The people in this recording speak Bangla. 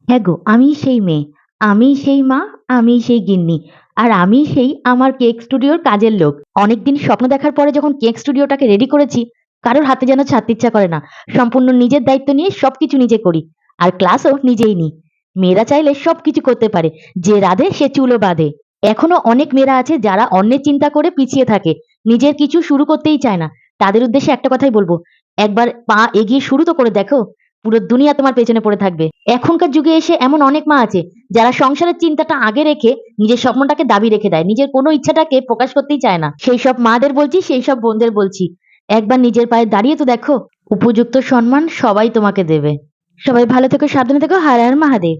হ্যাঁ গো, আমিই সেই মেয়ে, আমিই সেই মা, আমিই সেই গিন্নি, আর আমিই সেই আমার কেক স্টুডিওর কাজের লোক। অনেকদিন স্বপ্ন দেখার পরে যখন কেক স্টুডিওটাকে রেডি করেছি, কারোর হাতে যেন ছাড়তে ইচ্ছা করে না। সম্পূর্ণ নিজের দায়িত্ব নিয়ে সবকিছু নিজে করি, আর ক্লাসও নিজেই নিই। মেয়েরা চাইলে সবকিছু করতে পারে, যে রাধে সে চুলও বাঁধে। এখনো অনেক মেয়েরা আছে যারা অন্যের চিন্তা করে পিছিয়ে থাকে, নিজের কিছু শুরু করতেই চায় না। তাদের উদ্দেশ্যে একটা কথাই বলবো, একবার পা এগিয়ে শুরু তো করে দেখো, পুরো দুনিয়া তোমার পেছনে পড়ে থাকবে। এখনকার যুগে এসে এমন অনেক মা আছে যারা সংসারের চিন্তাটা আগে রেখে নিজের স্বপ্নটাকে দাবি রেখে দেয়, নিজের কোনো ইচ্ছাটাকে প্রকাশ করতেই চায় না। সেই সব মাদের বলছি, সেই সব বোনদের বলছি, একবার নিজের পায়ে দাঁড়িয়ে তো দেখো, উপযুক্ত সম্মান সবাই তোমাকে দেবে। সবাই ভালো থেকো, সাবধানে থেকো। হর হর মহাদেব।